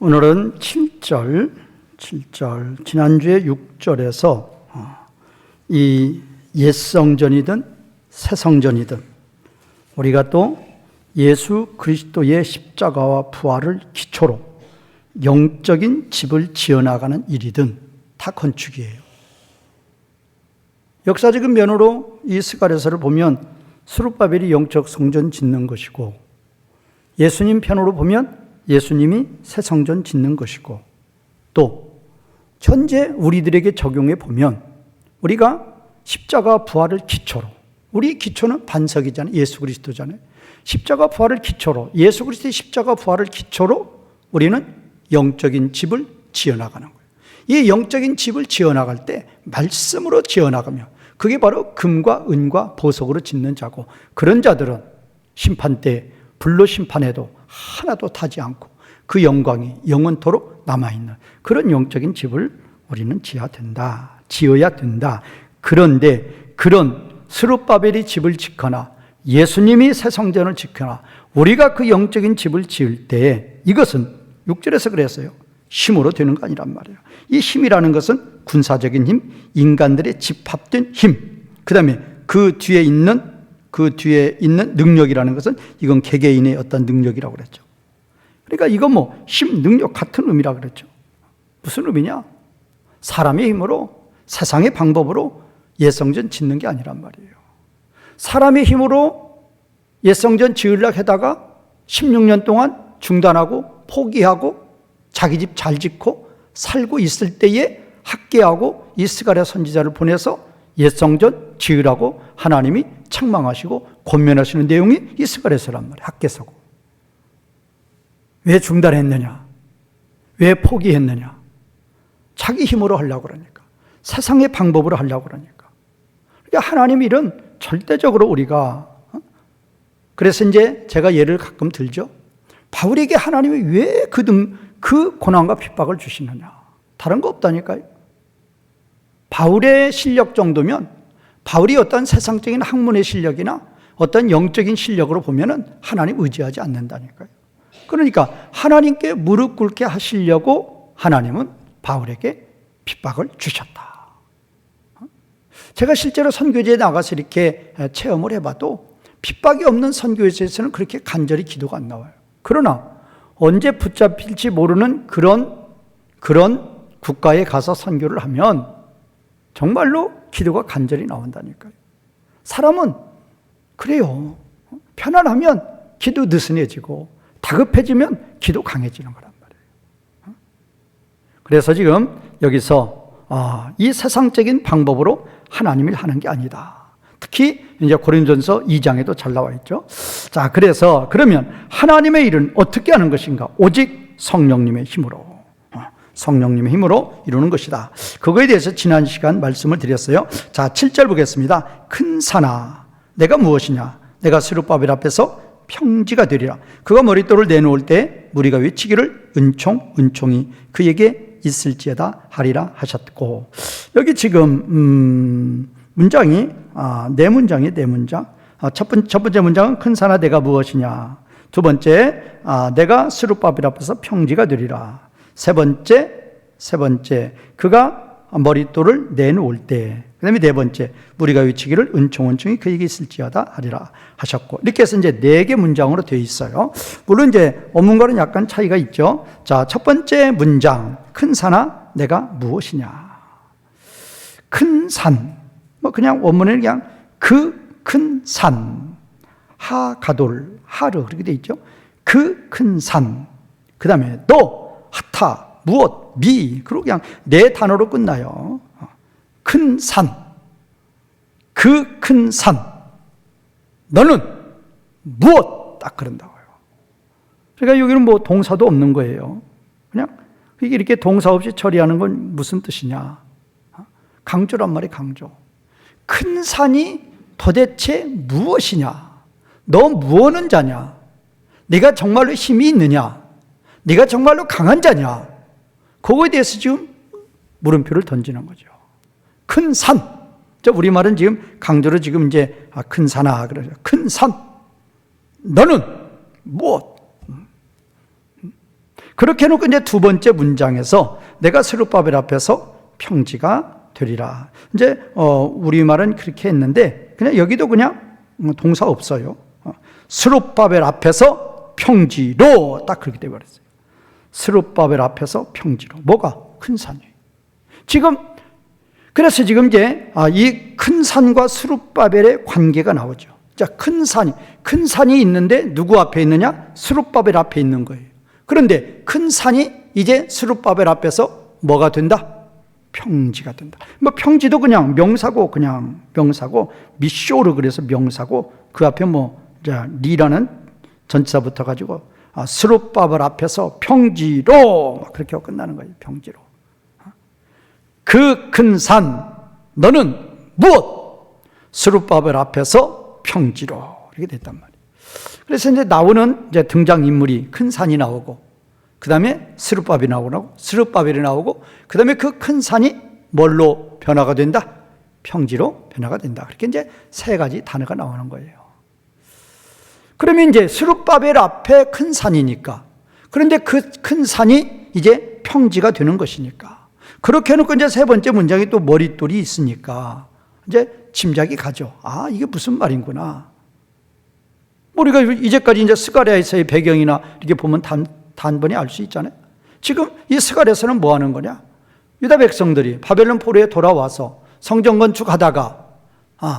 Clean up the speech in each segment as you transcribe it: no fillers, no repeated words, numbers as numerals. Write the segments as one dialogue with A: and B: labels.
A: 오늘은 7절, 지난주에 6절에서 이 옛성전이든 새성전이든 우리가 또 예수 그리스도의 십자가와 부활을 기초로 영적인 집을 지어나가는 일이든 다 건축이에요. 역사적인 면으로 이 스가랴서를 보면 스룹바벨이 영적 성전 짓는 것이고, 예수님 편으로 보면 예수님이 새 성전 짓는 것이고, 또 현재 우리들에게 적용해 보면 우리가 십자가 부활을 기초로, 우리 기초는 반석이잖아요. 예수 그리스도잖아요. 십자가 부활을 기초로, 예수 그리스도의 십자가 부활을 기초로 우리는 영적인 집을 지어나가는 거예요. 이 영적인 집을 지어나갈 때 말씀으로 지어나가며, 그게 바로 금과 은과 보석으로 짓는 자고, 그런 자들은 심판 때 불로 심판해도 하나도 타지 않고 그 영광이 영원토록 남아있는 그런 영적인 집을 우리는 지어야 된다. 그런데 그런 스룹바벨이 집을 짓거나 예수님이 새 성전을 짓거나 우리가 그 영적인 집을 지을 때 이것은 6절에서 그랬어요. 힘으로 되는 거 아니란 말이에요. 이 힘이라는 것은 군사적인 힘, 인간들의 집합된 힘, 그 다음에 그 뒤에 있는 능력이라는 것은 이건 개개인의 어떤 능력이라고 그랬죠. 그러니까 이건 힘, 능력 같은 의미라고 그랬죠. 무슨 의미냐? 사람의 힘으로, 세상의 방법으로 옛성전 짓는 게 아니란 말이에요. 사람의 힘으로 옛성전 지으려고 하다가 16년 동안 중단하고 포기하고 자기 집 잘 짓고 살고 있을 때에 학개하고 이 스가랴 선지자를 보내서 옛성전 지으라고 하나님이 책망하시고 권면하시는 내용이 이 스가랴서란 말이에요. 학개서고. 왜 중단했느냐? 왜 포기했느냐? 자기 힘으로 하려고 그러니까. 세상의 방법으로 하려고 그러니까. 그러니까 하나님 일은 절대적으로 우리가, 그래서 이제 제가 예를 가끔 들죠. 바울에게 하나님이 왜 그 고난과 핍박을 주시느냐? 다른 거 없다니까요. 바울의 실력 정도면, 바울이 어떤 세상적인 학문의 실력이나 어떤 영적인 실력으로 보면은 하나님 의지하지 않는다니까요. 그러니까 하나님께 무릎 꿇게 하시려고 하나님은 바울에게 핍박을 주셨다. 제가 실제로 선교지에 나가서 이렇게 체험을 해봐도 핍박이 없는 선교지에서는 그렇게 간절히 기도가 안 나와요. 그러나 언제 붙잡힐지 모르는 그런 국가에 가서 선교를 하면 정말로 기도가 간절히 나온다니까요. 사람은 그래요. 편안하면 기도 느슨해지고 다급해지면 기도 강해지는 거란 말이에요. 그래서 지금 여기서 이 세상적인 방법으로 하나님을 하는 게 아니다. 특히 이제 고린도전서 2장에도 잘 나와 있죠. 자, 그래서 그러면 하나님의 일은 어떻게 하는 것인가? 오직 성령님의 힘으로. 성령님의 힘으로 이루는 것이다. 그거에 대해서 지난 시간 말씀을 드렸어요. 자, 7절 보겠습니다. 큰 산아, 내가 무엇이냐? 내가 스룹바벨 앞에서 평지가 되리라. 그가 머릿돌을 내놓을 때 무리가 외치기를 은총이 그에게 있을지어다 하리라 하셨고, 여기 지금 문장이 네 문장. 첫 번째 문장은 큰 산아 내가 무엇이냐. 두 번째, 내가 스룹바벨 앞에서 평지가 되리라. 세 번째, 그가 머릿돌을 내놓을 때. 그 다음에 네 번째, 무리가 외치기를 은총이 그에게 있을지어다 하리라 하셨고, 이렇게 해서 이제 4개 문장으로 되어 있어요. 물론 이제 원문과는 약간 차이가 있죠. 자, 첫 번째 문장, 큰 산아 내가 무엇이냐. 큰 산, 그냥 원문에는 그냥 그 큰 산, 하가돌, 하르 그렇게 되어 있죠. 그 큰 산, 그 다음에 너, 하타, 무엇, 미, 그리고 그냥 4 단어로 끝나요. 큰 산, 그 큰 산, 너는 무엇, 딱 그런다고요. 그러니까 여기는 동사도 없는 거예요. 그냥 이렇게 동사 없이 처리하는 건 무슨 뜻이냐? 강조란 말이에요, 강조. 큰 산이 도대체 무엇이냐? 너 무엇은 자냐? 네가 정말로 힘이 있느냐? 네가 정말로 강한 자냐? 그거에 대해서 지금 물음표를 던지는 거죠. 큰 산. 우리말은 지금 강조로 지금 이제 큰 산아 그러죠. 큰 산. 너는 무엇? 그렇게 해놓고 이제 두 번째 문장에서 내가 스룹바벨 앞에서 평지가 되리라. 이제 우리말은 그렇게 했는데 그냥 여기도 그냥 동사 없어요. 스룹바벨 앞에서 평지로 딱 그렇게 되어버렸어요. 스룹바벨 앞에서 평지로. 뭐가? 큰 산이에요. 그래서 지금 이제 이 큰 산과 스룹바벨의 관계가 나오죠. 자, 큰 산이 있는데 누구 앞에 있느냐? 스룹바벨 앞에 있는 거예요. 그런데 큰 산이 이제 스룹바벨 앞에서 뭐가 된다? 평지가 된다. 뭐 평지도 그냥 명사고 미쇼르 그래서 명사고 그 앞에 리라는 전치사부터 가지고 스룹바벨 앞에서 평지로 그렇게 끝나는 거예요. 평지로. 그 큰 산 너는 무엇? 스룹바벨 앞에서 평지로 이렇게 됐단 말이에요. 그래서 이제 나오는 이제 등장 인물이 큰 산이 나오고 그 다음에 스룹바벨이 나오고 그 다음에 그 큰 산이 뭘로 변화가 된다? 평지로 변화가 된다. 그렇게 이제 세 가지 단어가 나오는 거예요. 그러면 이제 스룹바벨 앞에 큰 산이니까 그런데 그 큰 산이 이제 평지가 되는 것이니까 그렇게 해놓고 이제 세 번째 문장에 또 머릿돌이 있으니까 이제 짐작이 가죠. 이게 무슨 말인구나. 우리가 이제까지 이제 스가랴에서의 배경이나 이렇게 보면 단번에 알 수 있잖아요. 지금 이 스가랴에서는 뭐 하는 거냐? 유다 백성들이 바벨론 포로에 돌아와서 성전 건축하다가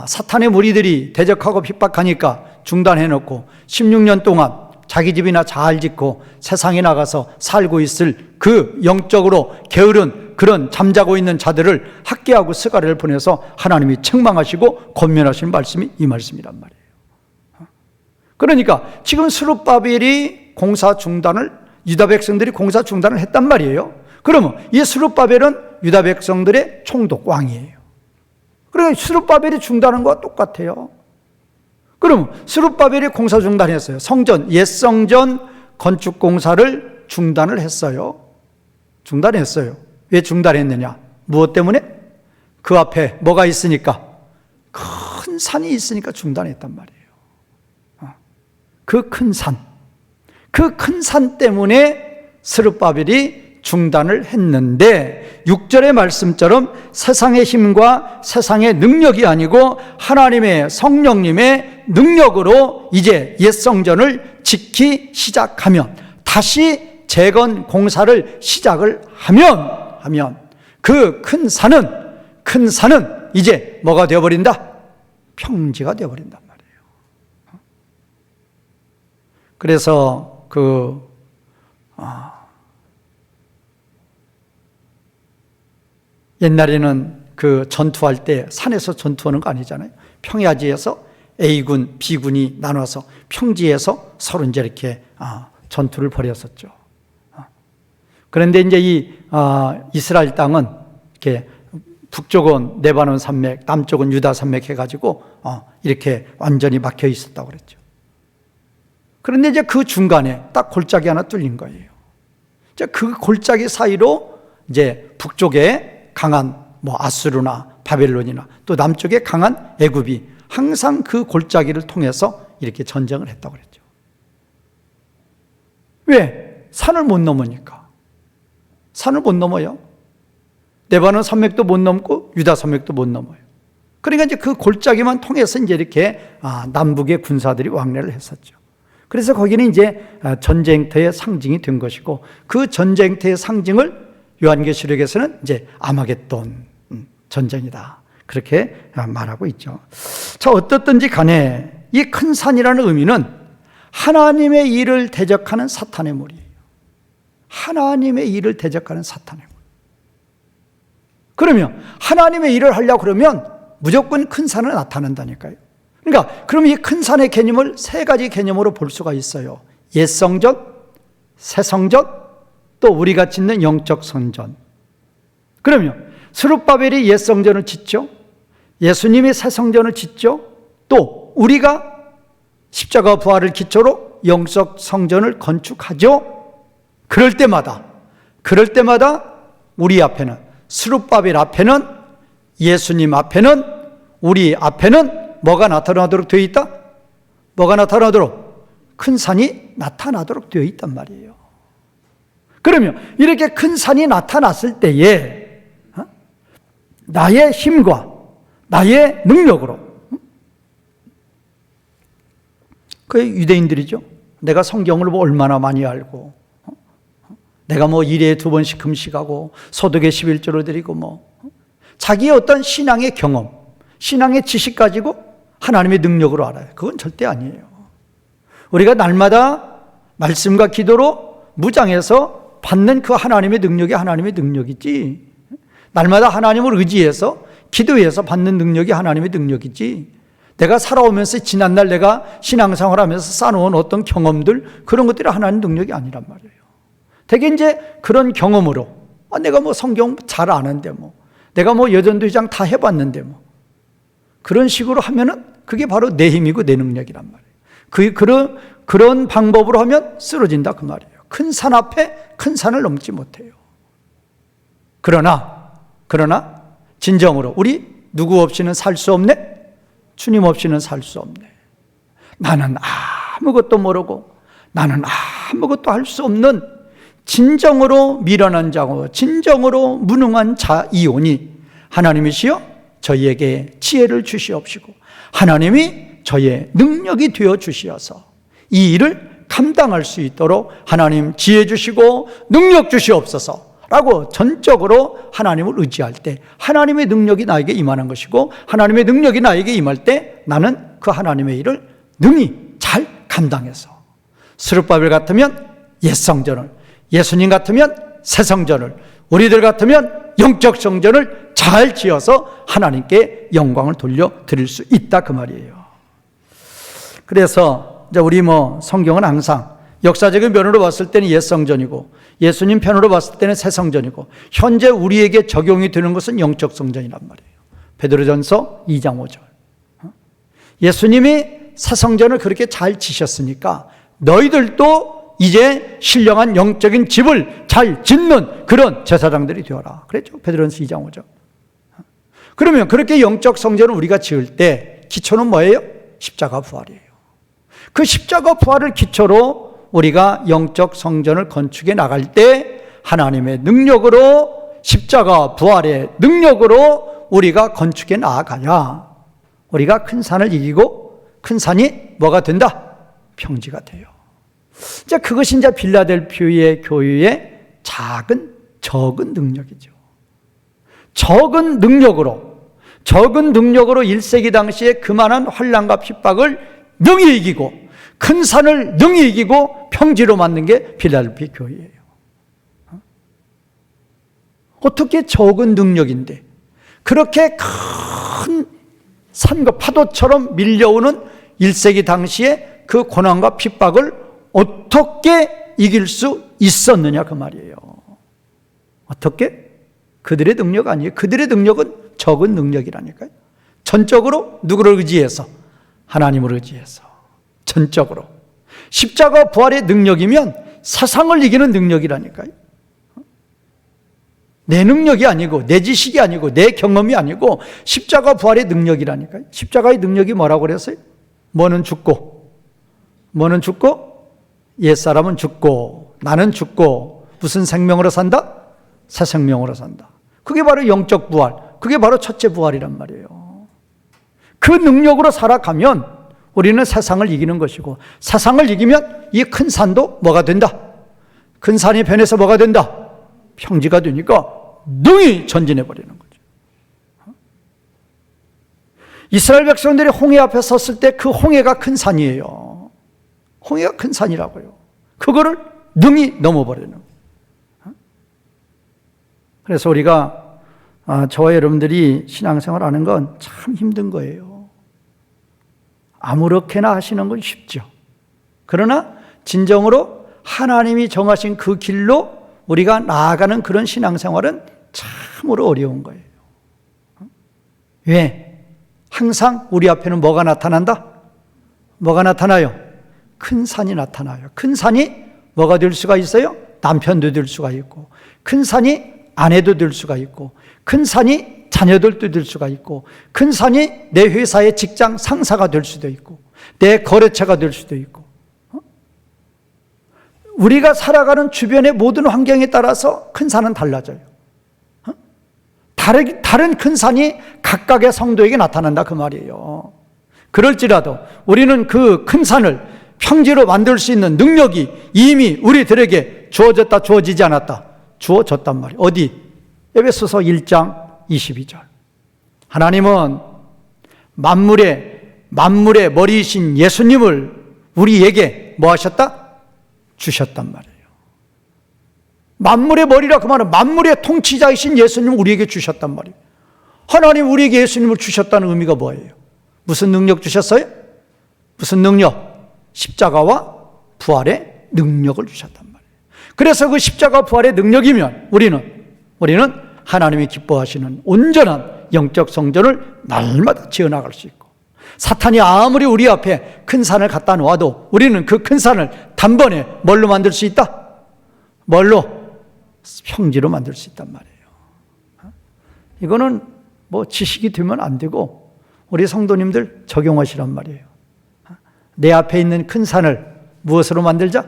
A: 사탄의 무리들이 대적하고 핍박하니까 중단해놓고 16년 동안 자기 집이나 잘 짓고 세상에 나가서 살고 있을 그 영적으로 게으른 그런 잠자고 있는 자들을 학개하고 스가랴를 보내서 하나님이 책망하시고 권면하시는 말씀이 이 말씀이란 말이에요. 그러니까 지금 스룹바벨이 유다 백성들이 공사 중단을 했단 말이에요. 그러면 이 스룹바벨은 유다 백성들의 총독 왕이에요. 그러니까 스룹바벨이 중단한 거와 똑같아요. 그럼 스룹바벨이 공사 중단했어요. 옛 성전 건축 공사를 중단을 했어요. 중단했어요. 왜 중단했느냐? 무엇 때문에? 그 앞에 뭐가 있으니까? 큰 산이 있으니까 중단했단 말이에요. 그 큰 산 때문에 스룹바벨이 중단을 했는데 6절의 말씀처럼 세상의 힘과 세상의 능력이 아니고 하나님의 성령님의 능력으로 이제 옛 성전을 짓기 시작하면 다시 재건 공사를 시작을 하면 그 큰 산은 이제 뭐가 되어버린다? 평지가 되어버린단 말이에요. 그래서 옛날에는 전투할 때 산에서 전투하는 거 아니잖아요. 평야지에서 A군, B군이 나눠서 평지에서 서로 이제 이렇게 전투를 벌였었죠. 그런데 이제 이 이스라엘 땅은 이렇게 북쪽은 레바논 산맥, 남쪽은 유다 산맥 해가지고 이렇게 완전히 막혀 있었다고 그랬죠. 그런데 이제 그 중간에 딱 골짜기 하나 뚫린 거예요. 이제 그 골짜기 사이로 이제 북쪽에 강한 아수르나 바벨론이나 또 남쪽에 강한 애굽이 항상 그 골짜기를 통해서 이렇게 전쟁을 했다고 그랬죠. 왜? 산을 못 넘으니까. 산을 못 넘어요. 레바논 산맥도 못 넘고 유다 산맥도 못 넘어요. 그러니까 이제 그 골짜기만 통해서 이제 이렇게 남북의 군사들이 왕래를 했었죠. 그래서 거기는 이제 전쟁터의 상징이 된 것이고 그 전쟁터의 상징을 요한계시록에서는 이제 아마겟돈 전쟁이다. 그렇게 말하고 있죠. 자, 어떻든지 간에 이 큰 산이라는 의미는 하나님의 일을 대적하는 사탄의 무리예요. 하나님의 일을 대적하는 사탄의 무리. 그러면 하나님의 일을 하려고 그러면 무조건 큰 산은 나타난다니까요. 그러니까 그럼 이 큰 산의 개념을 세 가지 개념으로 볼 수가 있어요. 옛 성전, 새 성전, 또 우리가 짓는 영적 성전. 그러면 스룹바벨이 옛 성전을 짓죠. 예수님이 새 성전을 짓죠. 또 우리가 십자가 부활을 기초로 영적 성전을 건축하죠. 그럴 때마다 우리 앞에는 스룹바벨 앞에는 예수님 앞에는 우리 앞에는 뭐가 나타나도록 되어 있다? 뭐가 나타나도록? 큰 산이 나타나도록 되어 있단 말이에요. 그러면 이렇게 큰 산이 나타났을 때에 나의 힘과 나의 능력으로, 그 유대인들이죠. 내가 성경을 뭐 얼마나 많이 알고, 내가 뭐 일에 2번씩 금식하고 소득의 11조를 드리고 자기의 어떤 신앙의 경험, 신앙의 지식 가지고 하나님의 능력으로 알아요. 그건 절대 아니에요. 우리가 날마다 말씀과 기도로 무장해서 받는 그 하나님의 능력이 하나님의 능력이지, 날마다 하나님을 의지해서 기도해서 받는 능력이 하나님의 능력이지, 내가 살아오면서 지난날 내가 신앙생활하면서 쌓아놓은 어떤 경험들, 그런 것들이 하나님의 능력이 아니란 말이에요. 되게 이제 그런 경험으로, 내가 뭐 성경 잘 아는데 내가 뭐 여전도장 다 해봤는데 그런 식으로 하면은 그게 바로 내 힘이고 내 능력이란 말이에요. 그런 방법으로 하면 쓰러진다 그 말이에요. 큰 산 앞에 큰 산을 넘지 못해요. 그러나 진정으로 우리 누구 없이는 살 수 없네? 주님 없이는 살 수 없네. 나는 아무것도 모르고 나는 아무것도 할 수 없는 진정으로 미련한 자고 진정으로 무능한 자이오니 하나님이시여 저희에게 지혜를 주시옵시고 하나님이 저의 능력이 되어 주시어서 이 일을 감당할 수 있도록 하나님 지혜 주시고 능력 주시옵소서 라고 전적으로 하나님을 의지할 때 하나님의 능력이 나에게 임하는 것이고, 하나님의 능력이 나에게 임할 때 나는 그 하나님의 일을 능히 잘 감당해서 스룹바벨 같으면 옛 성전을, 예수님 같으면 새 성전을, 우리들 같으면 영적 성전을 잘 지어서 하나님께 영광을 돌려드릴 수 있다 그 말이에요. 그래서 이제 우리 성경은 항상 역사적인 면으로 봤을 때는 옛 성전이고 예수님 편으로 봤을 때는 새 성전이고 현재 우리에게 적용이 되는 것은 영적 성전이란 말이에요. 베드로전서 2장 5절. 예수님이 새 성전을 그렇게 잘 지셨으니까 너희들도 이제 신령한 영적인 집을 잘 짓는 그런 제사장들이 되어라. 그랬죠. 베드로전서 2장 5절. 그러면 그렇게 영적 성전을 우리가 지을 때 기초는 뭐예요? 십자가 부활이에요. 그 십자가 부활을 기초로 우리가 영적 성전을 건축해 나갈 때 하나님의 능력으로, 십자가 부활의 능력으로 우리가 건축해 나아가야 우리가 큰 산을 이기고 큰 산이 뭐가 된다? 평지가 돼요. 이제 그것이 이제 빌라델피아의 교회의 적은 능력이죠. 적은 능력으로 1세기 당시에 그만한 환난과 핍박을 능히 이기고 큰 산을 능히 이기고 평지로 만든 게 빌라델피아 교회예요. 어떻게 적은 능력인데 그렇게 큰 산과 파도처럼 밀려오는 1세기 당시에 그 고난과 핍박을 어떻게 이길 수 있었느냐 그 말이에요. 어떻게? 그들의 능력 아니에요. 그들의 능력은 적은 능력이라니까요. 전적으로 누구를 의지해서? 하나님을 의지해서 전적으로. 십자가 부활의 능력이면 세상을 이기는 능력이라니까요. 내 능력이 아니고 내 지식이 아니고 내 경험이 아니고 십자가 부활의 능력이라니까요. 십자가의 능력이 뭐라고 그랬어요? 뭐는 죽고 옛사람은 죽고 나는 죽고 무슨 생명으로 산다? 새 생명으로 산다. 그게 바로 영적 부활, 그게 바로 첫째 부활이란 말이에요. 그 능력으로 살아가면 우리는 세상을 이기는 것이고 세상을 이기면 이 큰 산도 뭐가 된다? 큰 산이 변해서 뭐가 된다? 평지가 되니까 능히 전진해버리는 거죠. 이스라엘 백성들이 홍해 앞에 섰을 때 그 홍해가 큰 산이에요. 홍해가 큰 산이라고요. 그거를 능히 넘어버리는 거예요. 그래서 우리가 저와 여러분들이 신앙생활 하는 건 참 힘든 거예요. 아무렇게나 하시는 건 쉽죠. 그러나 진정으로 하나님이 정하신 그 길로 우리가 나아가는 그런 신앙생활은 참으로 어려운 거예요. 왜? 항상 우리 앞에는 뭐가 나타난다? 뭐가 나타나요? 큰 산이 나타나요. 큰 산이 뭐가 될 수가 있어요? 남편도 될 수가 있고, 큰 산이 아내도 될 수가 있고, 큰 산이 자녀들도 될 수가 있고, 큰 산이 내 회사의 직장 상사가 될 수도 있고, 내 거래처가 될 수도 있고. 우리가 살아가는 주변의 모든 환경에 따라서 큰 산은 달라져요. 다른 큰 산이 각각의 성도에게 나타난다 그 말이에요. 그럴지라도 우리는 그 큰 산을 평지로 만들 수 있는 능력이 이미 우리들에게 주어졌다, 주어지지 않았다? 주어졌단 말이에요. 어디? 에베소서 1장 22절. 하나님은 만물의 머리이신 예수님을 우리에게 뭐 하셨다? 주셨단 말이에요. 만물의 머리라 그 말은 만물의 통치자이신 예수님을 우리에게 주셨단 말이에요. 하나님 우리에게 예수님을 주셨다는 의미가 뭐예요? 무슨 능력 주셨어요? 무슨 능력? 십자가와 부활의 능력을 주셨단 말이에요. 그래서 그 십자가 부활의 능력이면 우리는 하나님이 기뻐하시는 온전한 영적 성전을 날마다 지어나갈 수 있고, 사탄이 아무리 우리 앞에 큰 산을 갖다 놓아도 우리는 그 큰 산을 단번에 뭘로 만들 수 있다? 뭘로? 평지로 만들 수 있단 말이에요. 이거는 뭐 지식이 되면 안 되고 우리 성도님들 적용하시란 말이에요. 내 앞에 있는 큰 산을 무엇으로 만들자?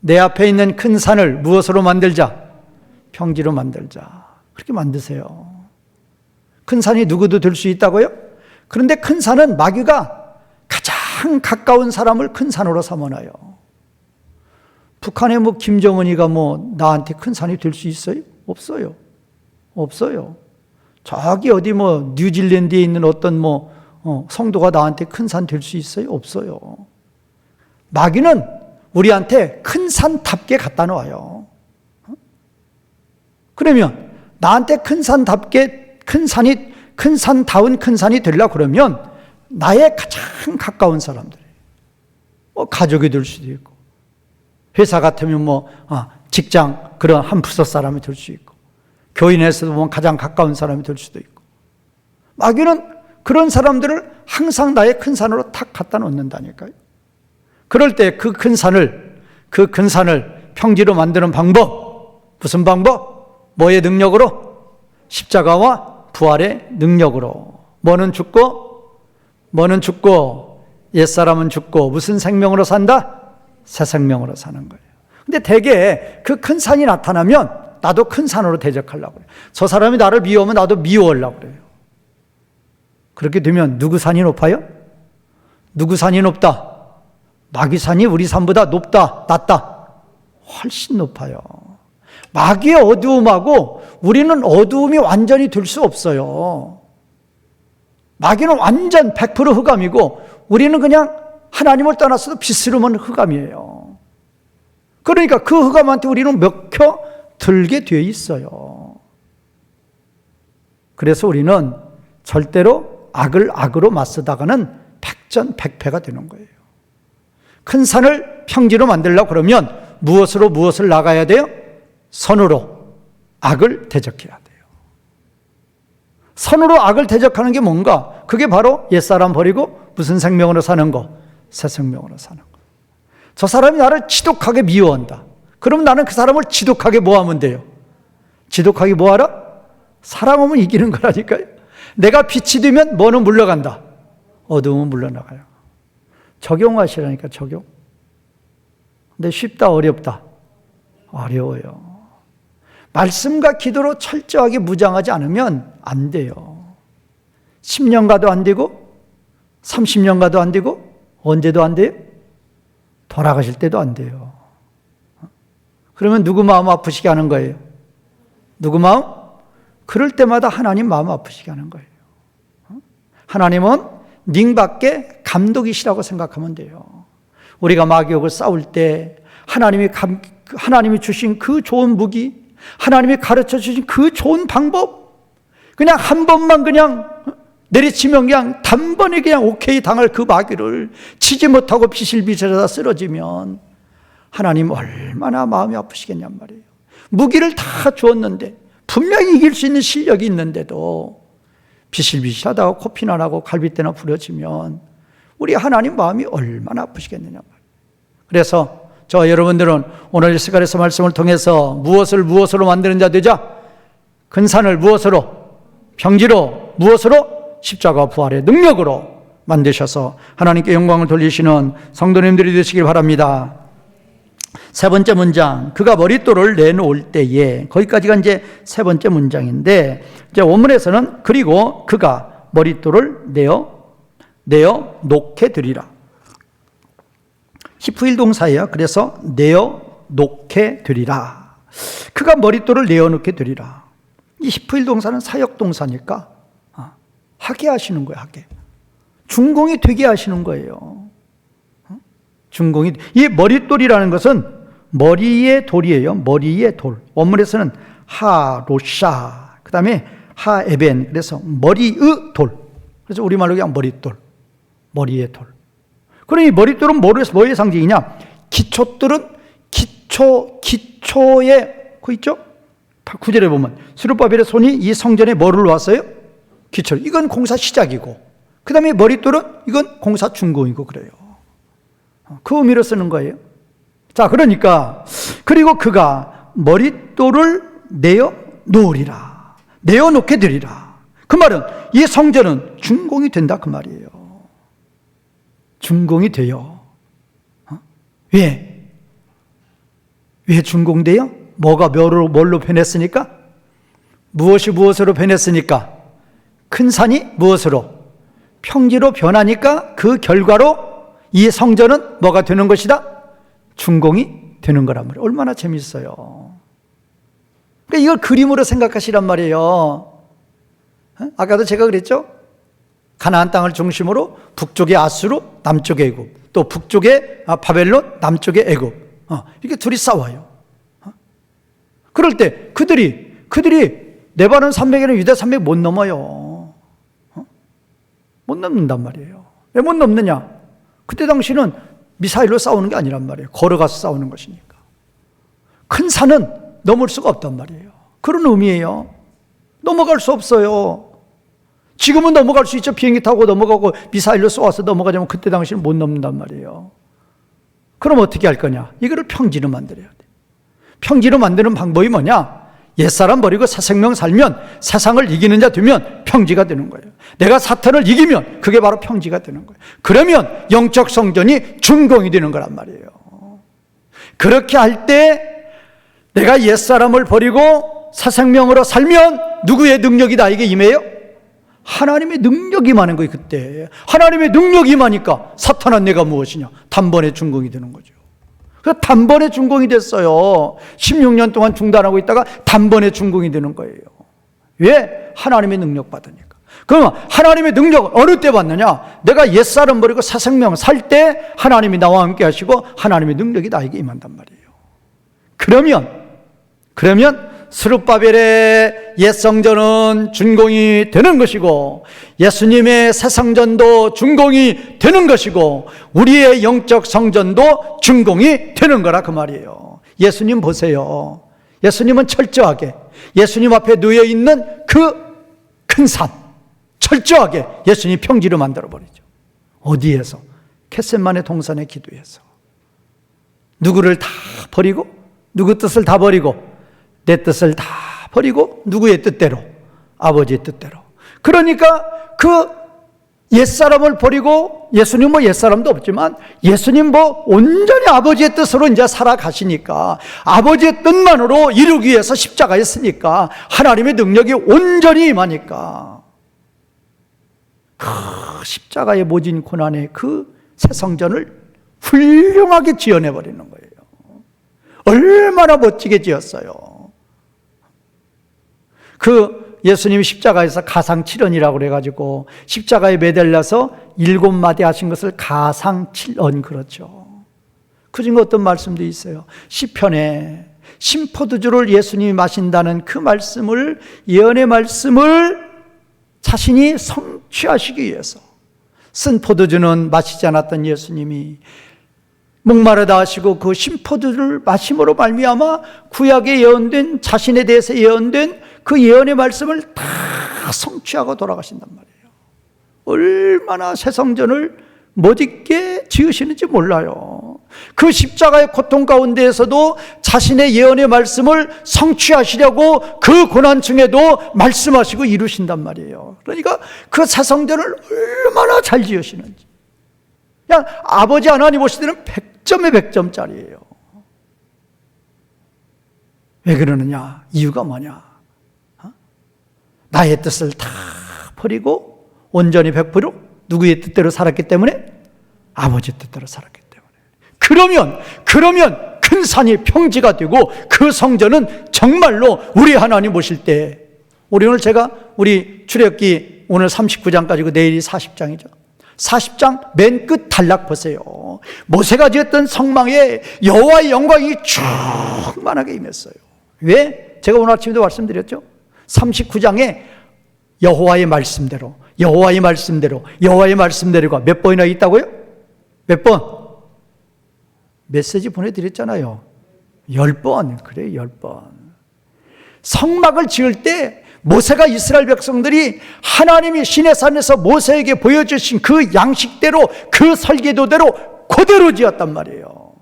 A: 내 앞에 있는 큰 산을 무엇으로 만들자? 평지로 만들자. 그렇게 만드세요. 큰 산이 누구도 될 수 있다고요? 그런데 큰 산은 마귀가 가장 가까운 사람을 큰 산으로 삼아놔요. 북한의 김정은이가 나한테 큰 산이 될 수 있어요? 없어요. 없어요. 저기 어디 뉴질랜드에 있는 어떤 성도가 나한테 큰 산 될 수 있어요? 없어요. 마귀는 우리한테 큰 산답게 갖다 놓아요. 그러면 나한테 큰 산답게 큰 산다운 큰 산이 되려고 그러면 나의 가장 가까운 사람들, 가족이 될 수도 있고, 회사 같으면 직장 그런 한 부서 사람이 될 수 있고, 교인에서도 보면 가장 가까운 사람이 될 수도 있고, 마귀는 그런 사람들을 항상 나의 큰 산으로 탁 갖다 놓는다니까요. 그럴 때 그 큰 산을 평지로 만드는 방법, 무슨 방법? 뭐의 능력으로? 십자가와 부활의 능력으로. 뭐는 죽고 옛사람은 죽고 무슨 생명으로 산다? 새 생명으로 사는 거예요. 근데 대개 그 큰 산이 나타나면 나도 큰 산으로 대적하려고 그래요. 저 사람이 나를 미워하면 나도 미워하려고 그래요. 그렇게 되면 누구 산이 높아요? 누구 산이 높다? 마귀 산이 우리 산보다 높다, 낮다? 훨씬 높아요. 마귀의 어두움하고 우리는 어두움이 완전히 될 수 없어요. 마귀는 완전 100% 흑암이고 우리는 그냥 하나님을 떠나서도 빛으로만 흑암이에요. 그러니까 그 흑암한테 우리는 먹혀 들게 되어 있어요. 그래서 우리는 절대로 악을 악으로 맞서다가는 백전백패가 되는 거예요. 큰 산을 평지로 만들려고 그러면 무엇을 나가야 돼요? 선으로 악을 대적해야 돼요. 선으로 악을 대적하는 게 뭔가? 그게 바로 옛사람 버리고 무슨 생명으로 사는 거? 새 생명으로 사는 거. 저 사람이 나를 지독하게 미워한다. 그럼 나는 그 사람을 지독하게 뭐하면 돼요? 지독하게 뭐하라? 사랑하면 이기는 거라니까요. 내가 빛이 되면 뭐는 물러간다? 어두움은 물러나가요. 적용하시라니까, 적용. 근데 쉽다, 어렵다? 어려워요. 말씀과 기도로 철저하게 무장하지 않으면 안 돼요. 10년 가도 안 되고 30년 가도 안 되고 언제도 안 돼요? 돌아가실 때도 안 돼요. 그러면 누구 마음 아프시게 하는 거예요? 누구 마음? 그럴 때마다 하나님 마음 아프시게 하는 거예요. 하나님은 닝밖에 감독이시라고 생각하면 돼요. 우리가 마귀역을 싸울 때 하나님이 주신 그 좋은 무기, 하나님이 가르쳐 주신 그 좋은 방법, 그냥 한 번만 그냥 내리치면 그냥 단번에 그냥 오케이 당할 그 마귀를 치지 못하고 비실비실하다 쓰러지면 하나님 얼마나 마음이 아프시겠냔 말이에요. 무기를 다 주었는데 분명히 이길 수 있는 실력이 있는데도 비실비실하다가 코피나 나고 갈빗대나 부러지면 우리 하나님 마음이 얼마나 아프시겠느냐 말이에요. 그래서 여러분들은 오늘 스가랴서 말씀을 통해서 무엇으로 만드는 자 되자? 큰 산을 무엇으로? 평지로. 무엇으로? 십자가 부활의 능력으로 만드셔서 하나님께 영광을 돌리시는 성도님들이 되시길 바랍니다. 세 번째 문장, 그가 머릿돌을 내놓을 때에, 거기까지가 이제 세 번째 문장인데, 이제 원문에서는 그리고 그가 머릿돌을 내어 놓게 되리라. 히프일 동사예요. 그래서 내어 놓게 되리라. 그가 머릿돌을 내어 놓게 되리라. 이 히프일 동사는 사역 동사니까 하게 하시는 거예요. 하게. 준공이 되게 하시는 거예요. 준공이. 이 머릿돌이라는 것은 머리의 돌이에요. 머리의 돌. 원문에서는 하로샤, 그 다음에 하에벤, 그래서 머리의 돌. 그래서 우리말로 그냥 머릿돌, 머리의 돌. 그러니 머릿돌은 뭐의 상징이냐? 기초들은 기초에 그 있죠? 9절에 보면 스룹바벨의 손이 이 성전에 뭐를 놓았어요? 기초. 이건 공사 시작이고, 그 다음에 머릿돌은 이건 공사 준공이고 그래요. 그 의미로 쓰는 거예요. 자, 그러니까 그리고 그가 머릿돌을 내어 놓으리라. 내어 놓게 되리라. 그 말은 이 성전은 준공이 된다 그 말이에요. 준공이 돼요. 왜 준공돼요? 뭐가 뭘로 변했으니까? 무엇이 무엇으로 변했으니까? 큰 산이 무엇으로? 평지로 변하니까 그 결과로 이 성전은 뭐가 되는 것이다? 준공이 되는 거란 말이에요. 얼마나 재밌어요. 그러니까 이걸 그림으로 생각하시란 말이에요. 아까도 제가 그랬죠? 가나안 땅을 중심으로 북쪽에 아수르, 남쪽에 애굽, 또 북쪽에 바벨론, 남쪽에 애굽, 이렇게 둘이 싸워요. 그럴 때 그들이 레바논 산맥에는 유대 산맥 못 넘어요. 못 넘는단 말이에요. 왜 못 넘느냐? 그때 당시는 미사일로 싸우는 게 아니란 말이에요. 걸어가서 싸우는 것이니까. 큰 산은 넘을 수가 없단 말이에요. 그런 의미예요. 넘어갈 수 없어요. 지금은 넘어갈 수 있죠. 비행기 타고 넘어가고 미사일로 쏘아서 넘어가자면 그때 당시는 못 넘는단 말이에요. 그럼 어떻게 할 거냐? 이거를 평지로 만들어야 돼. 평지로 만드는 방법이 뭐냐? 옛사람 버리고 새 생명 살면, 세상을 이기는 자 되면 평지가 되는 거예요. 내가 사탄을 이기면 그게 바로 평지가 되는 거예요. 그러면 영적 성전이 준공이 되는 거란 말이에요. 그렇게 할 때 내가 옛사람을 버리고 새 생명으로 살면 누구의 능력이 나에게 임해요? 하나님의 능력이 임하는 거예요. 그때 하나님의 능력이 임하니까 사탄은 내가 무엇이냐? 단번에 준공이 되는 거죠. 그래서 단번에 준공이 됐어요. 16년 동안 중단하고 있다가 단번에 준공이 되는 거예요. 왜? 하나님의 능력 받으니까. 그러면 하나님의 능력을 어느 때 받느냐? 내가 옛사람 버리고 새 생명 살 때 하나님이 나와 함께 하시고 하나님의 능력이 나에게 임한단 말이에요. 그러면 스룹바벨의 옛 성전은 준공이 되는 것이고 예수님의 새 성전도 준공이 되는 것이고 우리의 영적 성전도 준공이 되는 거라 그 말이에요. 예수님 보세요. 예수님은 철저하게 예수님 앞에 놓여 있는 그 큰 산, 철저하게 예수님 평지로 만들어버리죠. 어디에서? 겟세마네 동산의 기도에서. 누구를 다 버리고, 누구 뜻을 다 버리고, 내 뜻을 다 버리고 누구의 뜻대로? 아버지의 뜻대로. 그러니까 그 옛사람을 버리고, 예수님 뭐 옛사람도 없지만 예수님 뭐 온전히 아버지의 뜻으로 이제 살아가시니까 아버지의 뜻만으로 이루기 위해서 십자가에 쓰니까 하나님의 능력이 온전히 임하니까 그 십자가의 모진 고난의 그 새 성전을 훌륭하게 지어내버리는 거예요. 얼마나 멋지게 지었어요. 그 예수님이 십자가에서 가상칠언이라고 그래가지고 십자가에 매달려서 7마디 하신 것을 가상칠언 그렇죠. 그 중에 어떤 말씀도 있어요. 시편에 신포도주를 예수님이 마신다는 그 말씀을, 예언의 말씀을 자신이 성취하시기 위해서 쓴 포도주는 마시지 않았던 예수님이 목마르다 하시고 그 신포도주를 마심으로 말미암아 구약에 예언된, 자신에 대해서 예언된 그 예언의 말씀을 다 성취하고 돌아가신단 말이에요. 얼마나 새 성전을 멋있게 지으시는지 몰라요. 그 십자가의 고통 가운데에서도 자신의 예언의 말씀을 성취하시려고 그 고난중에도 말씀하시고 이루신단 말이에요. 그러니까 그 새 성전을 얼마나 잘 지으시는지. 그냥 아버지 하나님 보실 때는 100점에 100점짜리예요. 왜 그러느냐? 이유가 뭐냐? 나의 뜻을 다 버리고 온전히 100% 누구의 뜻대로 살았기 때문에? 아버지 뜻대로 살았기 때문에. 그러면 큰 산이 평지가 되고 그 성전은 정말로 우리 하나님 모실 때, 우리 출애굽기 오늘 39장까지고 내일이 40장이죠. 40장 맨 끝 단락 보세요. 모세가 지었던 성막에 여호와의 영광이 충만하게 임했어요. 왜? 제가 오늘 아침에도 말씀드렸죠. 39장에 여호와의 말씀대로가 몇 번이나 있다고요? 몇 번? 메시지 보내드렸잖아요. 10번. 그래요, 10번. 성막을 지을 때 모세가 이스라엘 백성들이 하나님이 시내산에서 모세에게 보여주신 그 양식대로, 그 설계도대로 그대로 지었단 말이에요.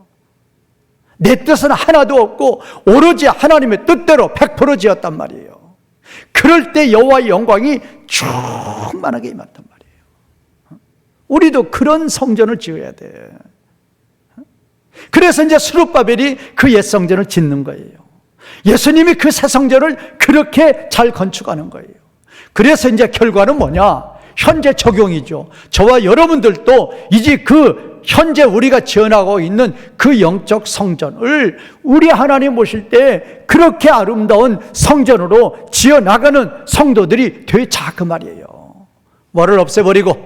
A: 내 뜻은 하나도 없고 오로지 하나님의 뜻대로 100% 지었단 말이에요. 그럴 때 여호와의 영광이 충만하게 임했단 말이에요. 우리도 그런 성전을 지어야 돼. 그래서 이제 스룹바벨이 그 옛 성전을 짓는 거예요. 예수님이 그 새 성전을 그렇게 잘 건축하는 거예요. 그래서 이제 결과는 뭐냐? 현재 적용이죠. 저와 여러분들도 이제 그 현재 우리가 지어나가고 있는 그 영적 성전을 우리 하나님 모실 때 그렇게 아름다운 성전으로 지어나가는 성도들이 되자 그 말이에요. 뭐를 없애버리고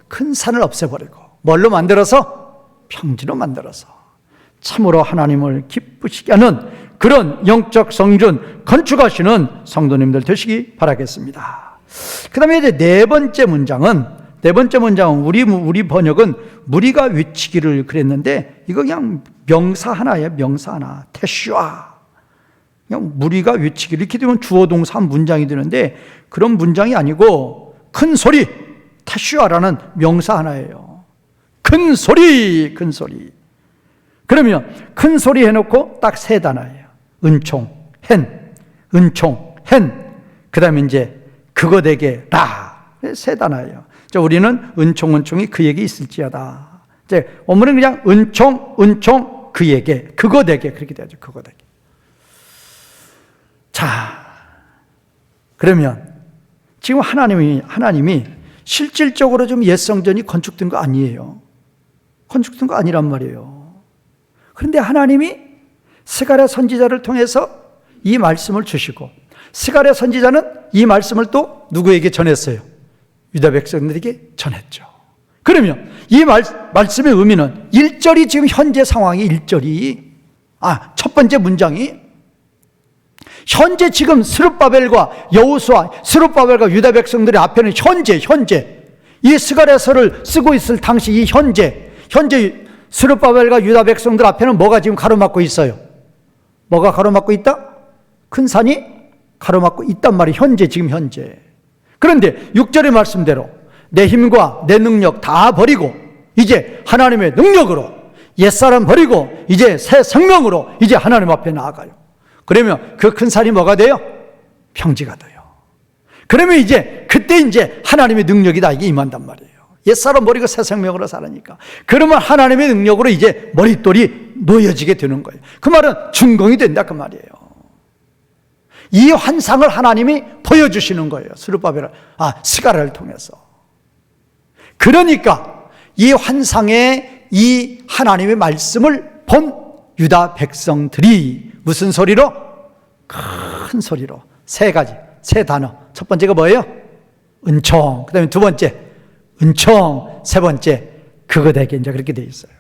A: 큰 산을 없애버리고 뭘로 만들어서? 평지로 만들어서 참으로 하나님을 기쁘시게 하는 그런 영적 성전 건축하시는 성도님들 되시기 바라겠습니다. 그 다음에 이제 네 번째 문장은 우리 번역은 무리가 외치기를 그랬는데 이거 그냥 명사 하나예요. 명사 하나. 테슈아. 그냥 무리가 외치기를 이렇게 되면 주어 동사 한 문장이 되는데 그런 문장이 아니고 큰 소리. 테슈아라는 명사 하나예요. 큰 소리. 그러면 큰 소리 해놓고 딱 세 단어예요. 은총, hen. 그 다음에 이제 그것에게 라. 세 단어예요. 우리는 은총이 그에게 있을지어다. 이제 원문은 그냥 은총 그에게, 그것에게 그렇게 되죠. 그것에게. 자, 그러면 지금 하나님이 실질적으로 좀 옛 성전이 건축된 거 아니에요. 건축된 거 아니란 말이에요. 그런데 하나님이 스가랴 선지자를 통해서 이 말씀을 주시고 스가랴 선지자는 이 말씀을 또 누구에게 전했어요? 유다 백성들에게 전했죠. 그러면 이 말씀의 의미는 1절이 지금 현재 상황이 1절이 첫 번째 문장이 현재 지금 스룹바벨과 유다 백성들의 앞에는 현재 이 스가랴서를 쓰고 있을 당시 이 현재 스룹바벨과 유다 백성들 앞에는 뭐가 지금 가로막고 있어요? 뭐가 가로막고 있다? 큰 산이 가로막고 있단 말이에요. 지금 현재. 그런데 6절의 말씀대로 내 힘과 내 능력 다 버리고 이제 하나님의 능력으로 옛사람 버리고 이제 새 생명으로 이제 하나님 앞에 나아가요. 그러면 그 큰 산이 뭐가 돼요? 평지가 돼요. 그러면 그때 하나님의 능력이 나에게 임한단 말이에요. 옛사람 버리고 새 생명으로 살으니까. 그러면 하나님의 능력으로 머릿돌이 놓여지게 되는 거예요. 그 말은 준공이 된다 그 말이에요. 이 환상을 하나님이 보여주시는 거예요. 스가랴를 통해서. 그러니까 이 환상에 이 하나님의 말씀을 본 유다 백성들이 무슨 소리로? 큰 소리로 세 단어. 첫 번째가 뭐예요? 은총. 그 다음에 두 번째 은총. 세 번째 그것에게 그렇게 되어 있어요.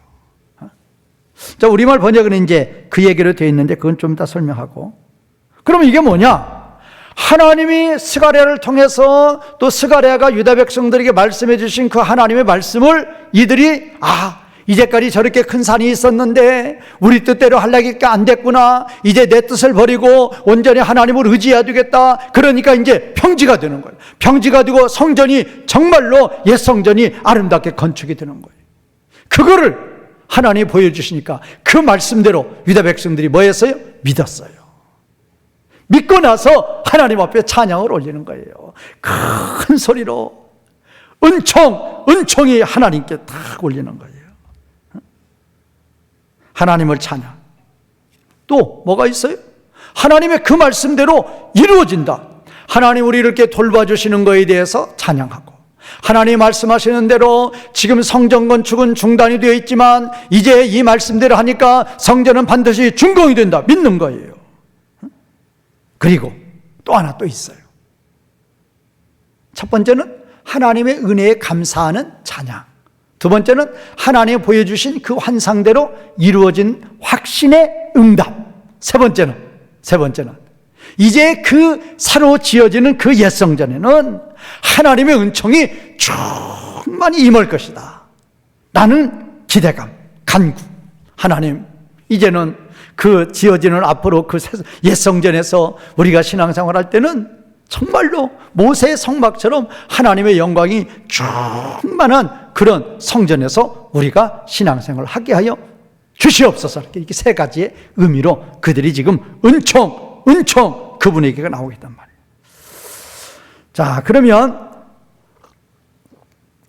A: 자, 우리말 번역은 그 얘기로 되어 있는데 그건 좀 이따 설명하고. 그러면 이게 뭐냐? 하나님이 스가랴를 통해서 또 스가랴가 유다 백성들에게 말씀해 주신 그 하나님의 말씀을 이들이 이제까지 저렇게 큰 산이 있었는데 우리 뜻대로 하려니까 안 됐구나. 이제 내 뜻을 버리고 온전히 하나님을 의지해야 되겠다. 그러니까 평지가 되는 거예요. 평지가 되고 성전이 정말로 옛 성전이 아름답게 건축이 되는 거예요. 그거를 하나님이 보여주시니까 그 말씀대로 유다 백성들이 뭐 했어요? 믿었어요. 믿고 나서 하나님 앞에 찬양을 올리는 거예요. 큰 소리로 은총이 하나님께 딱 올리는 거예요. 하나님을 찬양. 또 뭐가 있어요? 하나님의 그 말씀대로 이루어진다. 하나님 우리를 이렇게 돌봐주시는 것에 대해서 찬양하고, 하나님 말씀하시는 대로 지금 성전 건축은 중단이 되어 있지만 이제 이 말씀대로 하니까 성전은 반드시 준공이 된다. 믿는 거예요. 그리고 또 하나 또 있어요. 첫 번째는 하나님의 은혜에 감사하는 찬양. 두 번째는 하나님이 보여주신 그 환상대로 이루어진 확신의 응답. 세 번째는 이제 그 새로 지어지는 그 옛 성전에는 하나님의 은총이 충만히 임할 것이다. 나는 기대감, 간구. 하나님, 이제는 그 지어지는 앞으로 그 옛 성전에서 우리가 신앙생활 할 때는 정말로 모세의 성막처럼 하나님의 영광이 충만한 그런 성전에서 우리가 신앙생활을 하게 하여 주시옵소서. 이렇게 세 가지의 의미로 그들이 지금 은총 그분에게가 나오고 있단 말이에요. 자,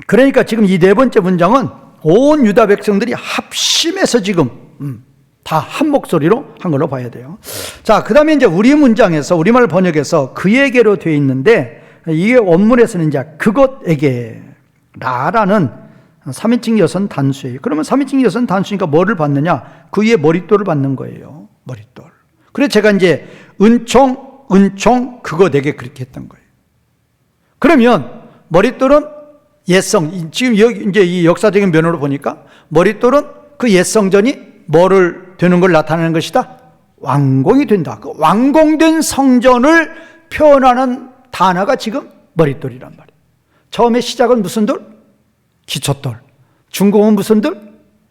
A: 그러니까 지금 이 네 번째 문장은 온 유다 백성들이 합심해서 지금 다 한 목소리로 한 걸로 봐야 돼요. 자, 그 다음에 이제 우리말 번역에서 그에게로 되어 있는데, 이게 원문에서는 이제 그것에게 라라는 3인칭 여선 단수예요. 그러면 3인칭 여선 단수니까 뭐를 받느냐? 그 위에 머릿돌을 받는 거예요. 머릿돌. 그래서 제가 이제 은총 그거 내게 그렇게 했던 거예요. 그러면 머릿돌은 옛성, 지금 여기 이제 이 역사적인 면으로 보니까 머릿돌은 그 옛성전이 뭐를 되는 걸 나타내는 것이다? 완공이 된다. 그 완공된 성전을 표현하는 단어가 지금 머릿돌이란 말이에요. 처음에 시작은 무슨 돌? 기초돌. 중공은 무슨 돌?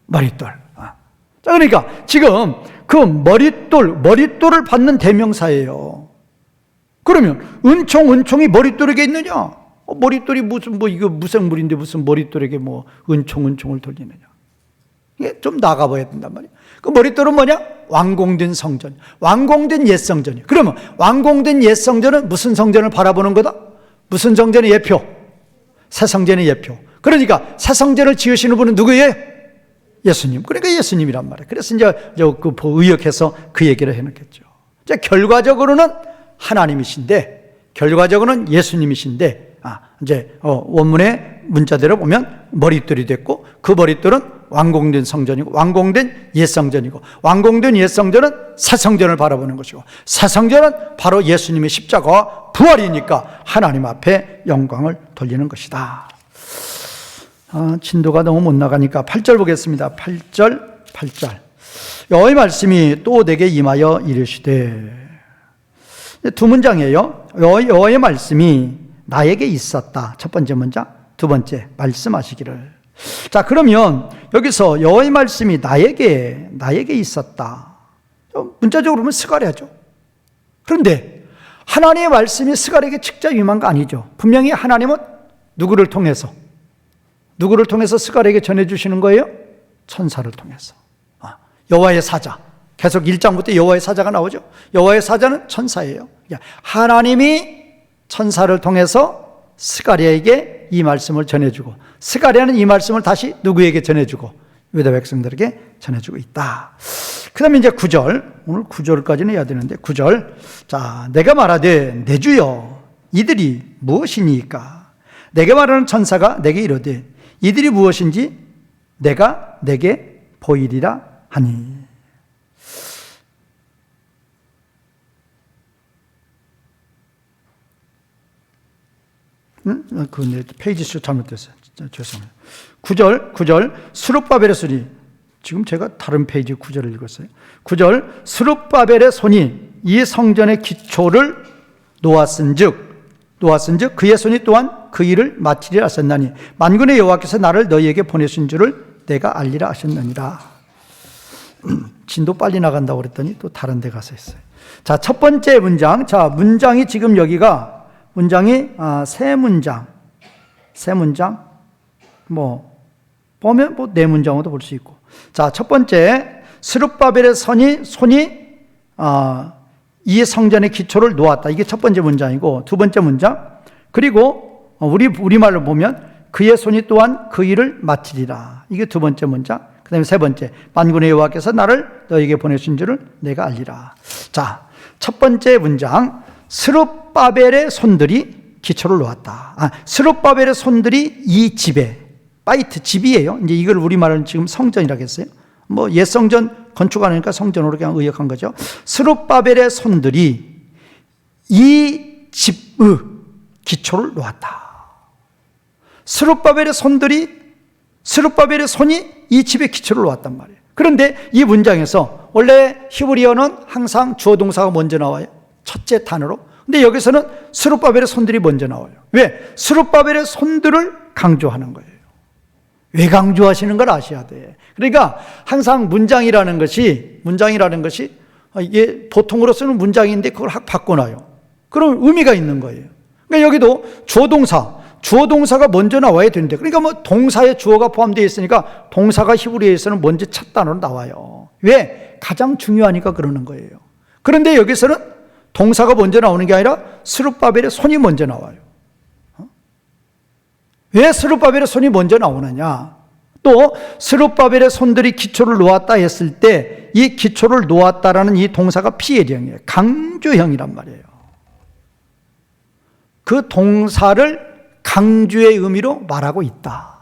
A: 머릿돌. 자, 그러니까 지금 그 머릿돌을 받는 대명사예요. 그러면 은총이 머릿돌에게 있느냐? 머릿돌이 이거 무생물인데 무슨 머릿돌에게 은총을 돌리느냐? 이게 좀 나가봐야 된단 말이에요. 그 머릿돌은 뭐냐? 완공된 성전, 완공된 옛 성전이에요. 그러면 완공된 옛 성전은 무슨 성전을 바라보는 거다? 무슨 성전의 예표? 새 성전의 예표. 그러니까 새 성전을 지으시는 분은 누구예요? 예수님. 그러니까 예수님이란 말이에요. 그래서 이제 그 의역해서 그 얘기를 해놓겠죠. 이제 결과적으로는 하나님이신데, 결과적으로는 예수님이신데, 이제 원문의 문자대로 보면 머릿돌이 됐고, 그 머릿돌은 완공된 성전이고, 완공된 옛 성전이고, 완공된 옛 성전은 새 성전을 바라보는 것이고, 새 성전은 바로 예수님의 십자가와 부활이니까 하나님 앞에 영광을 돌리는 것이다. 진도가 너무 못 나가니까 8절 보겠습니다. 8절. 여호와의 말씀이 또 내게 임하여 이르시되, 두 문장이에요. 여호와의 말씀이 나에게 있었다. 첫 번째 문장. 두 번째, 말씀하시기를. 자, 그러면 여기서 여호와의 말씀이 나에게 있었다. 문자적으로 보면 스가랴죠. 그런데 하나님의 말씀이 스가랴에게 직접 임한 거 아니죠. 분명히 하나님은 누구를 통해서 스가랴에게 전해주시는 거예요? 천사를 통해서. 여호와의 사자. 계속 1장부터 여호와의 사자가 나오죠. 여호와의 사자는 천사예요. 하나님이 천사를 통해서 스가랴에게 이 말씀을 전해주고, 스가랴는 이 말씀을 다시 누구에게 전해주고? 유다 백성들에게 전해주고 있다. 그 다음에 이제 9절, 오늘 9절까지는 해야 되는데 9절. 자, 내가 말하되 내 주여 이들이 무엇이니까? 내게 말하는 천사가 내게 이르되 이들이 무엇인지 내가 내게 보이리라 하니. 그 페이지 수 잘못됐어요. 죄송해요. 9절 스룹바벨의 손이, 지금 제가 다른 페이지 9절을 읽었어요. 9절 스룹바벨의 손이 이 성전의 기초를 놓았은즉 그의 손이 또한 그 일을 마치리라 하셨나니 만군의 여호와께서 나를 너희에게 보내신 줄을 내가 알리라 하셨느니라. 진도 빨리 나간다고 그랬더니 또 다른 데 가서 했어요. 자, 첫 번째 문장. 자, 문장이 지금 여기가 문장이 세 문장 보면 네 문장으로도 볼 수 있고. 자, 첫 번째 스룹바벨의 손이 이 성전의 기초를 놓았다. 이게 첫 번째 문장이고, 두 번째 문장, 그리고 우리말로 보면 그의 손이 또한 그 일을 마치리라. 이게 두 번째 문장. 그 다음에 세 번째, 만군의 여호와께서 나를 너에게 보내신 줄을 내가 알리라. 자, 첫 번째 문장, 스룹바벨의 손들이 기초를 놓았다. 스룹바벨의 손들이 이 집에, 바이트, 집이에요. 이제 이걸 우리말은 지금 성전이라고 했어요. 뭐 옛 성전 건축하니까 성전으로 그냥 의역한 거죠. 스룹바벨의 손들이 이 집의 기초를 놓았다. 스룹바벨의 손이 이 집의 기초를 놓았단 말이에요. 그런데 이 문장에서 원래 히브리어는 항상 주어 동사가 먼저 나와요. 첫째 단어로. 근데 여기서는 스룹바벨의 손들이 먼저 나와요. 왜? 스룹바벨의 손들을 강조하는 거예요. 왜 강조하시는 걸 아셔야 돼. 그러니까 항상 문장이라는 것이 이게 보통으로 쓰는 문장인데 그걸 확 바꿔놔요. 그럼 의미가 있는 거예요. 그러니까 여기도 주어 동사가 먼저 나와야 되는데, 그러니까 뭐 동사에 주어가 포함되어 있으니까 동사가 히브리어에서는 먼저 첫 단어로 나와요. 왜? 가장 중요하니까 그러는 거예요. 그런데 여기서는 동사가 먼저 나오는 게 아니라 스룹바벨의 손이 먼저 나와요. 왜 스룹바벨의 손이 먼저 나오느냐? 또 스룹바벨의 손들이 기초를 놓았다 했을 때 이 기초를 놓았다라는 이 동사가 피해령이에요. 강조형이란 말이에요. 그 동사를 강조의 의미로 말하고 있다.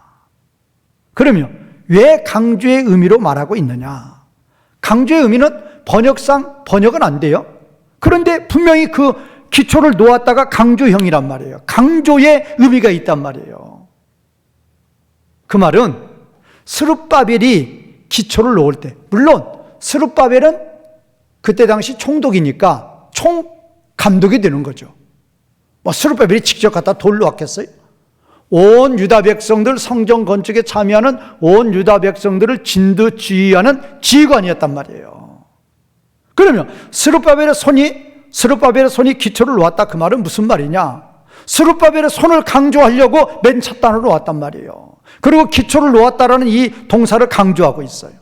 A: 그러면 왜 강조의 의미로 말하고 있느냐? 강조의 의미는 번역은 안 돼요. 그런데 분명히 그 기초를 놓았다가 강조형이란 말이에요. 강조의 의미가 있단 말이에요. 그 말은 스룹바벨이 기초를 놓을 때, 물론 스룹바벨은 그때 당시 총독이니까 총감독이 되는 거죠. 뭐 스룹바벨이 직접 갖다 돌 놓았겠어요? 온 유다 백성들 성전 건축에 참여하는 온 유다 백성들을 진두지휘하는 지휘관이었단 말이에요. 그러면 스룹바벨의 손이 기초를 놓았다, 그 말은 무슨 말이냐? 스룹바벨의 손을 강조하려고 맨 첫 단어로 놓았단 말이에요. 그리고 기초를 놓았다라는 이 동사를 강조하고 있어요.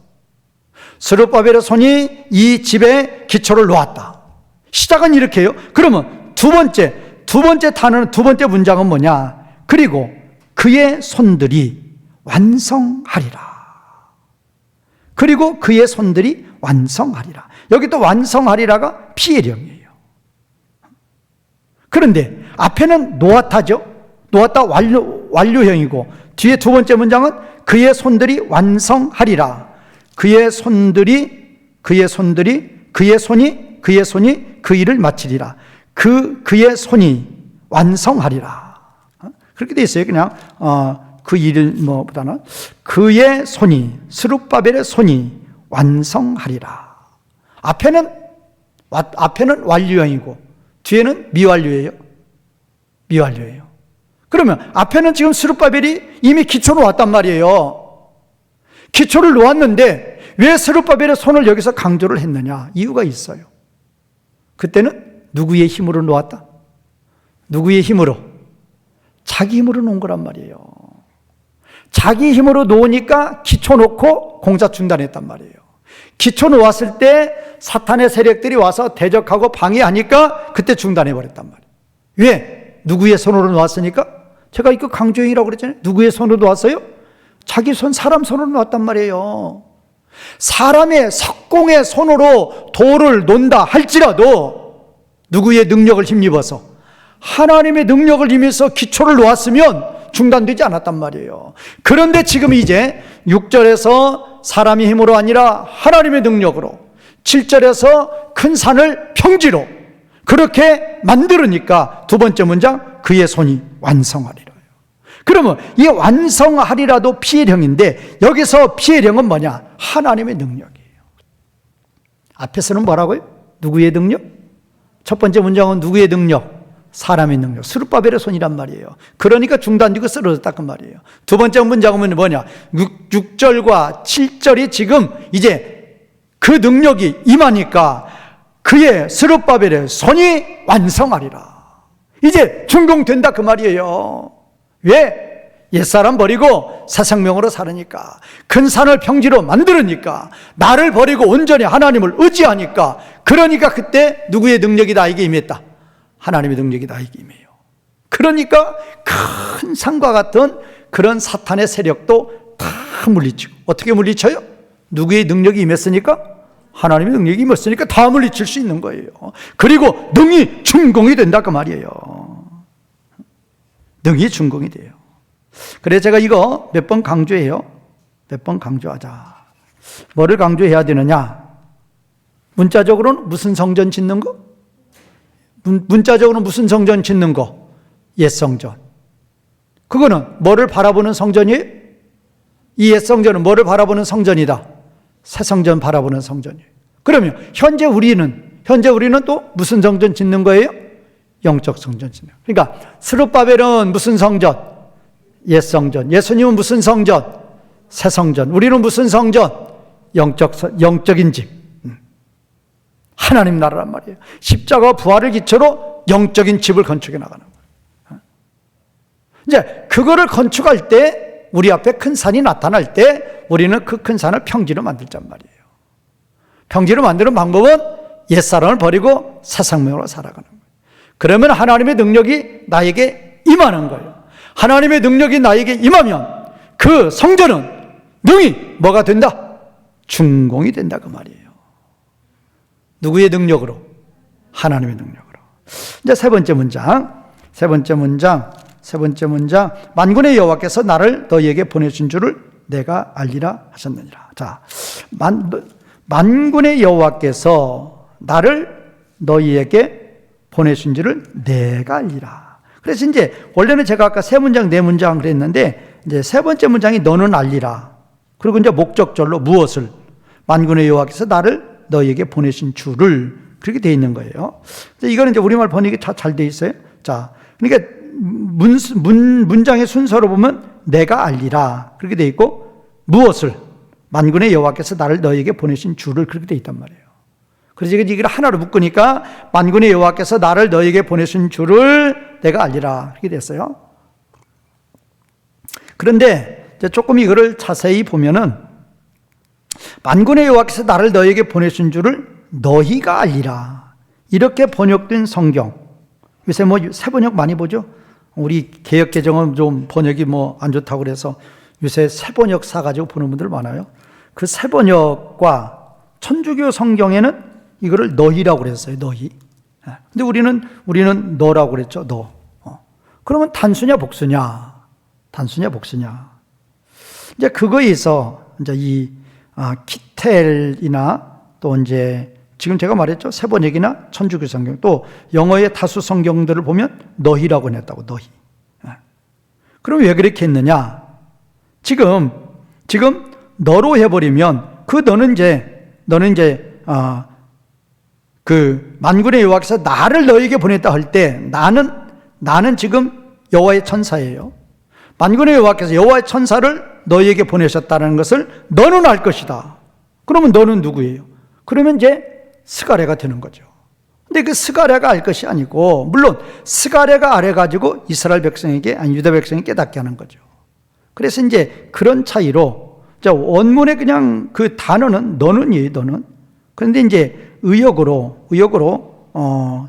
A: 스룹바벨의 손이 이 집에 기초를 놓았다. 시작은 이렇게 해요. 그러면 두 번째 단어는, 두 번째 문장은 뭐냐? 그리고 그의 손들이 완성하리라. 그리고 그의 손들이 완성하리라. 여기 또 완성하리라가 피해령이에요. 그런데 앞에는 놓았다죠. 놓았다 완료형이고, 뒤에 두 번째 문장은 그의 손들이 완성하리라. 그의 손이 그 일을 마치리라. 그의 손이 완성하리라. 그렇게 돼 있어요. 그냥 그 일을 뭐보다는 그의 손이, 스룹바벨의 손이 완성하리라. 앞에는 완료형이고 뒤에는 미완료예요. 그러면 앞에는 지금 스룹바벨이 이미 기초를 놓았단 말이에요. 기초를 놓았는데 왜 스룹바벨의 손을 여기서 강조를 했느냐? 이유가 있어요. 그때는 누구의 힘으로 놓았다? 누구의 힘으로? 자기 힘으로 놓은 거란 말이에요. 자기 힘으로 놓으니까 기초 놓고 공사 중단했단 말이에요. 기초 놓았을 때 사탄의 세력들이 와서 대적하고 방해하니까 그때 중단해버렸단 말이에요. 왜? 누구의 손으로 놓았으니까? 제가 이거 강조형이라고 그랬잖아요. 누구의 손으로 놓았어요? 자기 손, 사람 손으로 놓았단 말이에요. 사람의 석공의 손으로 돌을 논다 할지라도 누구의 능력을 힘입어서, 하나님의 능력을 힘입어서 기초를 놓았으면 중단되지 않았단 말이에요. 그런데 지금 이제 6절에서 사람의 힘으로 아니라 하나님의 능력으로, 7절에서 큰 산을 평지로 그렇게 만들으니까 두 번째 문장, 그의 손이 완성하리라. 그러면 이 완성하리라도 피해령인데 여기서 피해령은 뭐냐? 하나님의 능력이에요. 앞에서는 뭐라고요? 누구의 능력? 첫 번째 문장은 누구의 능력? 사람의 능력. 스룹바벨의 손이란 말이에요. 그러니까 중단되고 쓰러졌다 그 말이에요. 두 번째 문장은 뭐냐? 6절과 7절이 지금 이제 그 능력이 임하니까 그의 스룹바벨의 손이 완성하리라. 이제 준공된다 그 말이에요. 왜? 옛사람 버리고 새 생명으로 살으니까, 큰 산을 평지로 만들으니까, 나를 버리고 온전히 하나님을 의지하니까, 그러니까 그때 누구의 능력이 나에게 임했다? 하나님의 능력이 나에게 임해요. 그러니까 큰 산과 같은 그런 사탄의 세력도 다 물리치고. 어떻게 물리쳐요? 누구의 능력이 임했으니까? 하나님의 능력이 임했으니까 다 물리칠 수 있는 거예요. 그리고 능히 준공이 된다 그 말이에요. 능히 준공이 돼요. 그래서 제가 이거 몇 번 강조해요. 몇 번 강조하자. 뭐를 강조해야 되느냐? 문자적으로는 무슨 성전 짓는 거? 문자적으로는 무슨 성전 짓는 거? 옛 성전. 그거는 뭐를 바라보는 성전이에요? 이 옛 성전은 뭐를 바라보는 성전이다? 새 성전 바라보는 성전이에요. 그러면 현재 우리는 또 무슨 성전 짓는 거예요? 영적 성전 짓는 거예요. 그러니까 스룹바벨은 무슨 성전? 옛 성전. 예수님은 무슨 성전? 새 성전. 우리는 무슨 성전? 영적인 집. 하나님 나라란 말이에요. 십자가와 부활을 기초로 영적인 집을 건축해 나가는 거예요. 이제 그거를 건축할 때 우리 앞에 큰 산이 나타날 때 우리는 그 큰 산을 평지로 만들잔 말이에요. 평지로 만드는 방법은 옛사람을 버리고 새 생명으로 살아가는 거예요. 그러면 하나님의 능력이 나에게 임하는 거예요. 하나님의 능력이 나에게 임하면 그 성전은 능히 뭐가 된다? 준공이 된다 그 말이에요. 누구의 능력으로? 하나님의 능력으로. 이제 세 번째 문장. 만군의 여호와께서 나를 너희에게 보내신 줄을 내가 알리라 하셨느니라. 자, 만군의 여호와께서 나를 너희에게 보내신 줄을 내가 알리라. 그래서 이제 원래는 제가 아까 세 문장, 네 문장 그랬는데 이제 세 번째 문장이 너는 알리라. 그리고 이제 목적절로 무엇을? 만군의 여호와께서 나를 너희에게 보내신 줄을 그렇게 돼 있는 거예요. 이거는 이제 우리말 번역이 잘 돼 있어요. 자, 그러니까 문장의 순서로 보면 내가 알리라 그렇게 돼 있고 무엇을? 만군의 여호와께서 나를 너희에게 보내신 줄을 그렇게 돼 있단 말이에요. 그래서 이걸 하나로 묶으니까 만군의 여호와께서 나를 너희에게 보내신 줄을 내가 알리라 이렇게 됐어요. 그런데 이제 조금 이거를 자세히 보면은 만군의 여호와께서 나를 너희에게 보내신 줄을 너희가 알리라 이렇게 번역된 성경, 요새 새 번역 많이 보죠. 우리 개역 개정은 좀 번역이 안 좋다고 그래서 요새 새 번역 사가지고 보는 분들 많아요. 그 새 번역과 천주교 성경에는 이거를 너희라고 그랬어요. 너희. 근데 우리는 너라고 그랬죠. 너. 그러면 단수냐 복수냐? 단수냐 복수냐? 이제 그거에서 이제 이 키텔이나 또 이제 지금 제가 말했죠. 새 번역이나 천주교 성경 또 영어의 다수 성경들을 보면 너희라고 했다고 너희. 그럼 왜 그렇게 했느냐? 지금 너로 해버리면 그 너는 이제 그 만군의 여호와께서 나를 너에게 보냈다 할 때 나는 지금 여호와의 천사예요. 만군의 여호와께서 여호와의 천사를 너에게 보내셨다는 것을 너는 알 것이다. 그러면 너는 누구예요? 그러면 이제 스가랴가 되는 거죠. 근데 그 스가랴가 알 것이 아니고 물론 스가랴가 알아가지고 이스라엘 백성에게 아니 유다 백성이 깨닫게 하는 거죠. 그래서 이제 그런 차이로 원문의 그냥 그 단어는 너는이에요. 너는. 그런데 이제 의역으로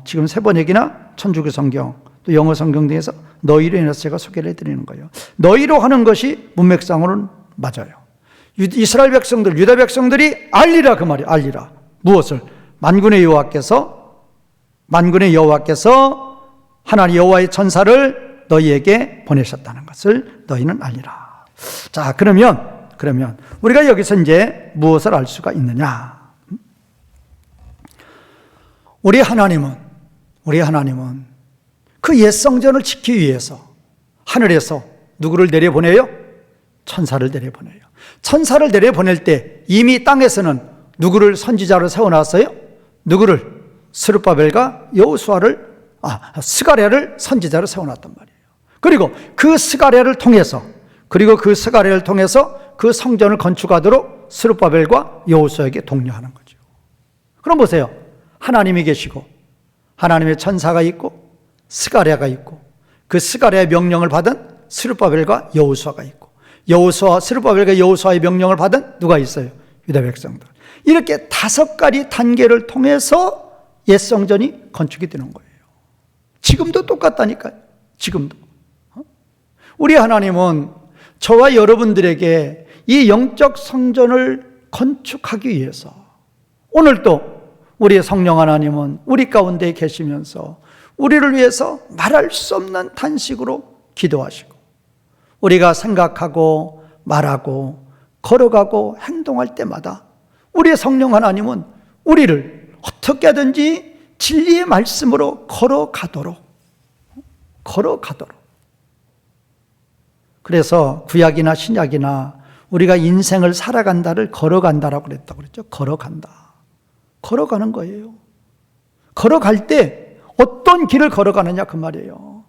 A: 지금 새 번역이나 천주교 성경 또 영어 성경 등에서 너희로 인해서 제가 소개를 해드리는 거예요. 너희로 하는 것이 문맥상으로는 맞아요. 이스라엘 백성들, 유다 백성들이 알리라 그 말이에요. 알리라. 무엇을? 만군의 여호와께서 하나님 여호와의 천사를 너희에게 보내셨다는 것을 너희는 알리라. 자, 그러면 우리가 여기서 이제 무엇을 알 수가 있느냐? 우리 하나님은 그 옛 성전을 지키기 위해서 하늘에서 누구를 내려보내요? 천사를 내려보내요. 천사를 내려보낼 때 이미 땅에서는 누구를 선지자로 세워놨어요? 누구를? 스룹바벨과 스가랴를 선지자로 세워놨단 말이에요. 그리고 그 스가랴를 통해서 그 성전을 건축하도록 스룹바벨과 여호수아에게 독려하는 거죠. 그럼 보세요. 하나님이 계시고 하나님의 천사가 있고 스가랴가 있고 그 스가랴의 명령을 받은 스룹바벨과 여호수아가 있고 스룹바벨과 여호수아의 명령을 받은 누가 있어요? 유다 백성들. 이렇게 5가지 단계를 통해서 옛 성전이 건축이 되는 거예요. 지금도 똑같다니까요. 지금도. 우리 하나님은 저와 여러분들에게 이 영적 성전을 건축하기 위해서 오늘도 우리의 성령 하나님은 우리 가운데 계시면서 우리를 위해서 말할 수 없는 탄식으로 기도하시고, 우리가 생각하고 말하고 걸어가고 행동할 때마다 우리의 성령 하나님은 우리를 어떻게든지 진리의 말씀으로 걸어가도록. 그래서 구약이나 신약이나 우리가 인생을 살아간다를 걸어간다라고 그랬죠. 걸어가는 거예요. 걸어갈 때 어떤 길을 걸어가느냐 그 말이에요.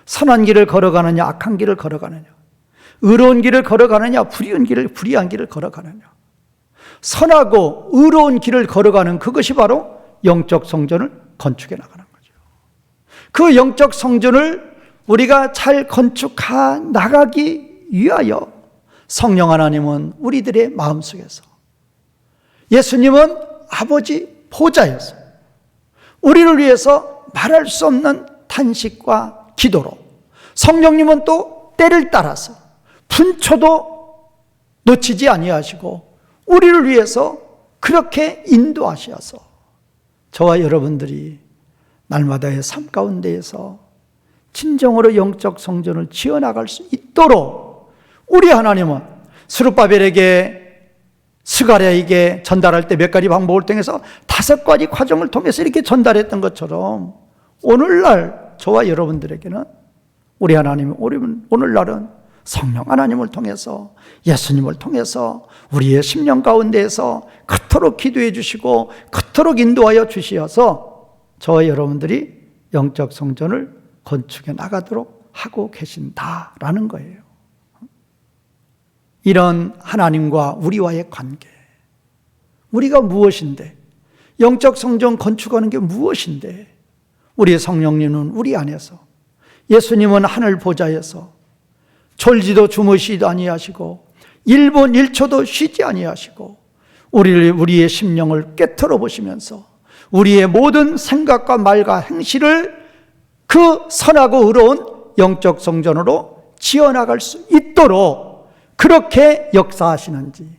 A: 선한 길을 걸어가느냐, 악한 길을 걸어가느냐, 의로운 길을 걸어가느냐, 불의한 길을 걸어가느냐. 선하고 의로운 길을 걸어가는 그것이 바로 영적 성전을 건축해 나가는 거죠. 그 영적 성전을 우리가 잘 건축해 나가기 위하여 성령 하나님은 우리들의 마음속에서, 예수님은 아버지 보좌에서 우리를 위해서 말할 수 없는 탄식과 기도로, 성령님은 또 때를 따라서 분초도 놓치지 아니하시고 우리를 위해서 그렇게 인도하셔서 저와 여러분들이 날마다의 삶 가운데에서 진정으로 영적 성전을 지어나갈 수 있도록 우리 하나님은 스룹바벨에게, 스가랴에게 전달할 때 몇 가지 방법을 통해서 5가지 과정을 통해서 이렇게 전달했던 것처럼 오늘날 저와 여러분들에게는 우리 하나님은 오늘날은 성령 하나님을 통해서, 예수님을 통해서 우리의 심령 가운데에서 그토록 기도해 주시고 그토록 인도하여 주시어서 저와 여러분들이 영적 성전을 건축해 나가도록 하고 계신다라는 거예요. 이런 하나님과 우리와의 관계, 우리가 무엇인데, 영적 성전 건축하는 게 무엇인데, 우리의 성령님은 우리 안에서, 예수님은 하늘 보좌에서 졸지도 주무시지도 아니하시고 1분 1초도 쉬지 아니하시고 우리의 심령을 꿰뚫어 보시면서 우리의 모든 생각과 말과 행실을 그 선하고 의로운 영적 성전으로 지어나갈 수 있도록 그렇게 역사하시는지,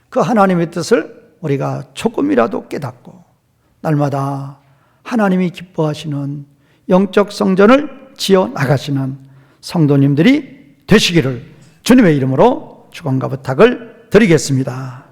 A: 그 하나님의 뜻을 우리가 조금이라도 깨닫고 날마다 하나님이 기뻐하시는 영적 성전을 지어 나가시는 성도님들이 되시기를 주님의 이름으로 축원과 부탁을 드리겠습니다.